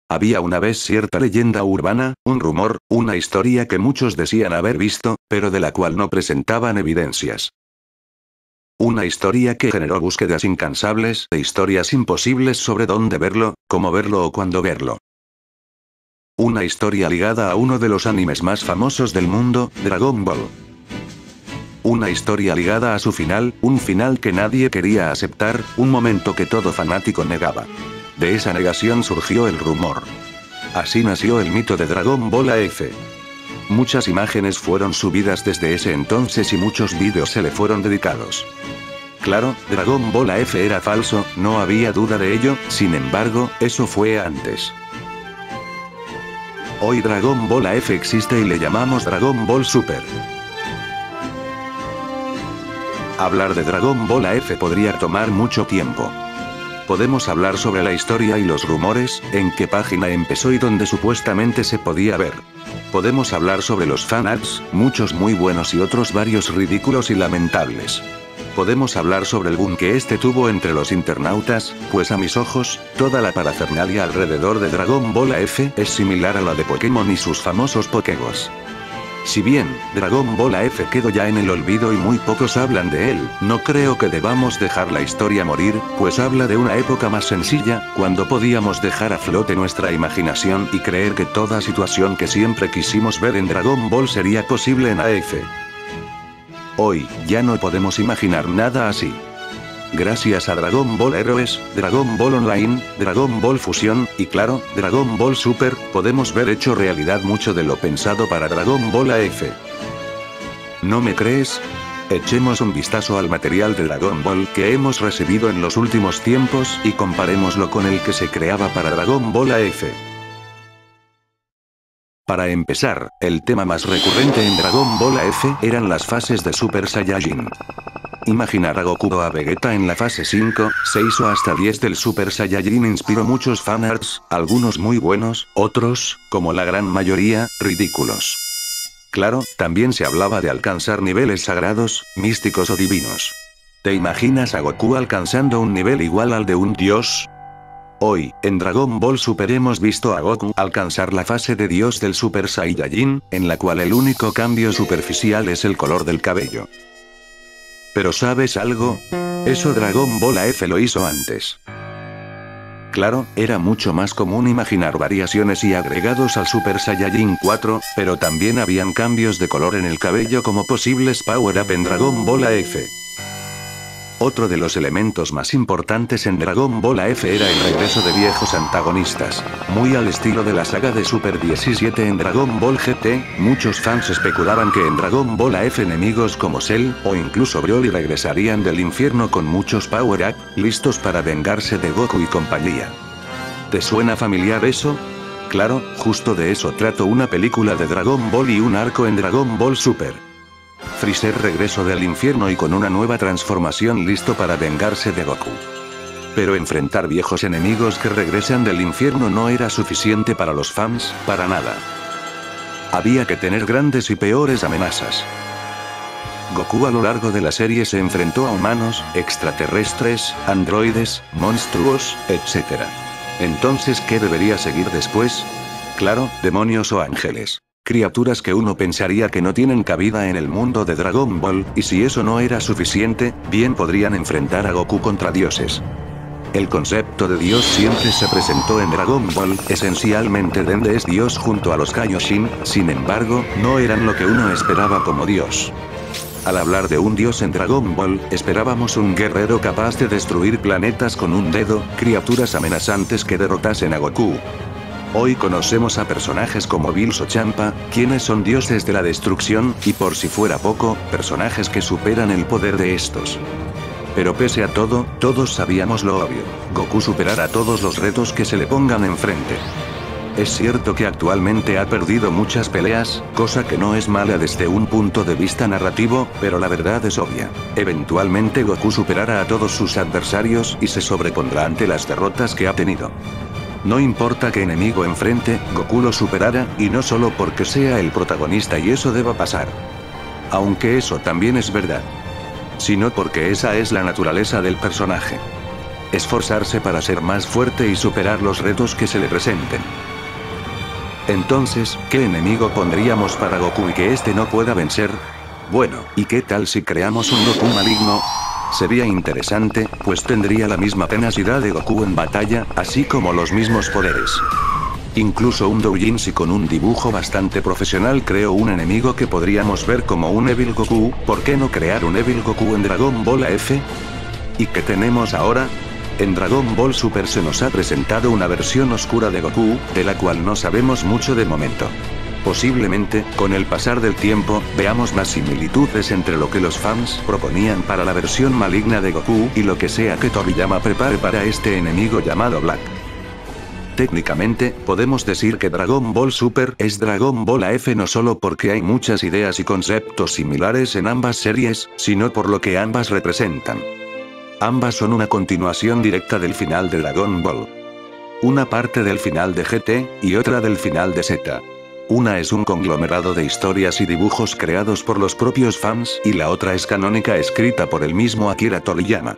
Había una vez cierta leyenda urbana, un rumor, una historia que muchos decían haber visto, pero de la cual no presentaban evidencias. Una historia que generó búsquedas incansables e historias imposibles sobre dónde verlo, cómo verlo o cuándo verlo. Una historia ligada a uno de los animes más famosos del mundo, Dragon Ball. Una historia ligada a su final, un final que nadie quería aceptar, un momento que todo fanático negaba. De esa negación surgió el rumor. Así nació el mito de Dragon Ball AF. Muchas imágenes fueron subidas desde ese entonces y muchos vídeos se le fueron dedicados. Claro, Dragon Ball AF era falso, no había duda de ello, sin embargo, eso fue antes. Hoy Dragon Ball AF existe y le llamamos Dragon Ball Super. Hablar de Dragon Ball AF podría tomar mucho tiempo. Podemos hablar sobre la historia y los rumores, en qué página empezó y dónde supuestamente se podía ver. Podemos hablar sobre los fanarts, muchos muy buenos y otros varios ridículos y lamentables. Podemos hablar sobre el boom que este tuvo entre los internautas, pues a mis ojos, toda la parafernalia alrededor de Dragon Ball AF es similar a la de Pokémon y sus famosos Pokégos. Si bien, Dragon Ball AF quedó ya en el olvido y muy pocos hablan de él, no creo que debamos dejar la historia morir, pues habla de una época más sencilla, cuando podíamos dejar a flote nuestra imaginación y creer que toda situación que siempre quisimos ver en Dragon Ball sería posible en AF. Hoy, ya no podemos imaginar nada así. Gracias a Dragon Ball Heroes, Dragon Ball Online, Dragon Ball Fusión, y claro, Dragon Ball Super, podemos ver hecho realidad mucho de lo pensado para Dragon Ball AF. ¿No me crees? Echemos un vistazo al material de Dragon Ball que hemos recibido en los últimos tiempos y comparémoslo con el que se creaba para Dragon Ball AF. Para empezar, el tema más recurrente en Dragon Ball AF eran las fases de Super Saiyajin. Imaginar a Goku o a Vegeta en la fase 5, 6 o hasta 10 del Super Saiyajin inspiró muchos fanarts, algunos muy buenos, otros, como la gran mayoría, ridículos. Claro, también se hablaba de alcanzar niveles sagrados, místicos o divinos. ¿Te imaginas a Goku alcanzando un nivel igual al de un dios? Hoy, en Dragon Ball Super hemos visto a Goku alcanzar la fase de Dios del Super Saiyajin, en la cual el único cambio superficial es el color del cabello. Pero ¿sabes algo? Eso Dragon Ball AF lo hizo antes. Claro, era mucho más común imaginar variaciones y agregados al Super Saiyajin 4, pero también habían cambios de color en el cabello como posibles power-up en Dragon Ball AF. Otro de los elementos más importantes en Dragon Ball AF era el regreso de viejos antagonistas. Muy al estilo de la saga de Super 17 en Dragon Ball GT, muchos fans especulaban que en Dragon Ball AF enemigos como Cell, o incluso Broly regresarían del infierno con muchos power-up, listos para vengarse de Goku y compañía. ¿Te suena familiar eso? Claro, justo de eso trato una película de Dragon Ball y un arco en Dragon Ball Super. Freezer regresó del infierno y con una nueva transformación listo para vengarse de Goku. Pero enfrentar viejos enemigos que regresan del infierno no era suficiente para los fans, para nada. Había que tener grandes y peores amenazas. Goku a lo largo de la serie se enfrentó a humanos, extraterrestres, androides, monstruos, etc. Entonces, ¿qué debería seguir después? Claro, demonios o ángeles. Criaturas que uno pensaría que no tienen cabida en el mundo de Dragon Ball, y si eso no era suficiente, bien podrían enfrentar a Goku contra dioses. El concepto de Dios siempre se presentó en Dragon Ball, esencialmente Dende es Dios junto a los Kaioshin, sin embargo, no eran lo que uno esperaba como Dios. Al hablar de un dios en Dragon Ball, esperábamos un guerrero capaz de destruir planetas con un dedo, criaturas amenazantes que derrotasen a Goku. Hoy conocemos a personajes como Bills o Champa, quienes son dioses de la destrucción, y por si fuera poco, personajes que superan el poder de estos. Pero pese a todo, todos sabíamos lo obvio: Goku superará todos los retos que se le pongan enfrente. Es cierto que actualmente ha perdido muchas peleas, cosa que no es mala desde un punto de vista narrativo, pero la verdad es obvia. Eventualmente Goku superará a todos sus adversarios y se sobrepondrá ante las derrotas que ha tenido. No importa qué enemigo enfrente, Goku lo superará, y no solo porque sea el protagonista y eso deba pasar. Aunque eso también es verdad. Sino porque esa es la naturaleza del personaje. Esforzarse para ser más fuerte y superar los retos que se le presenten. Entonces, ¿qué enemigo pondríamos para Goku y que este no pueda vencer? Bueno, ¿y qué tal si creamos un Goku maligno? Sería interesante, pues tendría la misma tenacidad de Goku en batalla, así como los mismos poderes. Incluso un doujinshi con un dibujo bastante profesional creó un enemigo que podríamos ver como un Evil Goku. ¿Por qué no crear un Evil Goku en Dragon Ball F? ¿Y qué tenemos ahora? En Dragon Ball Super se nos ha presentado una versión oscura de Goku, de la cual no sabemos mucho de momento. Posiblemente, con el pasar del tiempo, veamos más similitudes entre lo que los fans proponían para la versión maligna de Goku y lo que sea que Toriyama prepare para este enemigo llamado Black. Técnicamente, podemos decir que Dragon Ball Super es Dragon Ball AF no solo porque hay muchas ideas y conceptos similares en ambas series, sino por lo que ambas representan. Ambas son una continuación directa del final de Dragon Ball. Una parte del final de GT, y otra del final de Z. Una es un conglomerado de historias y dibujos creados por los propios fans, y la otra es canónica escrita por el mismo Akira Toriyama.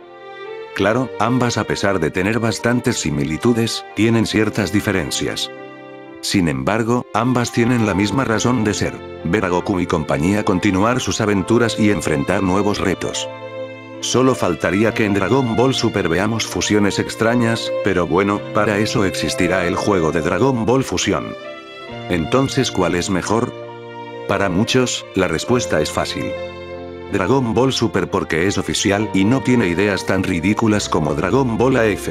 Claro, ambas a pesar de tener bastantes similitudes, tienen ciertas diferencias. Sin embargo, ambas tienen la misma razón de ser: ver a Goku y compañía continuar sus aventuras y enfrentar nuevos retos. Solo faltaría que en Dragon Ball Super veamos fusiones extrañas, pero bueno, para eso existirá el juego de Dragon Ball Fusión. Entonces, ¿cuál es mejor? Para muchos, la respuesta es fácil. Dragon Ball Super porque es oficial y no tiene ideas tan ridículas como Dragon Ball AF.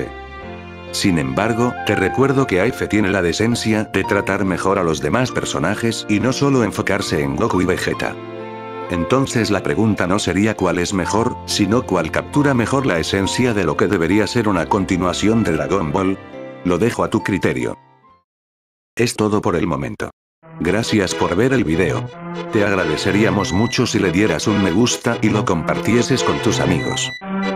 Sin embargo, te recuerdo que AF tiene la decencia de tratar mejor a los demás personajes y no solo enfocarse en Goku y Vegeta. Entonces la pregunta no sería cuál es mejor, sino cuál captura mejor la esencia de lo que debería ser una continuación de Dragon Ball. Lo dejo a tu criterio. Es todo por el momento. Gracias por ver el video. Te agradeceríamos mucho si le dieras un me gusta y lo compartieses con tus amigos.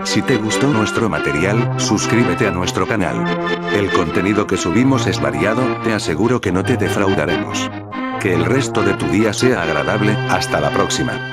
Si te gustó nuestro material, suscríbete a nuestro canal. El contenido que subimos es variado, te aseguro que no te defraudaremos. Que el resto de tu día sea agradable, hasta la próxima.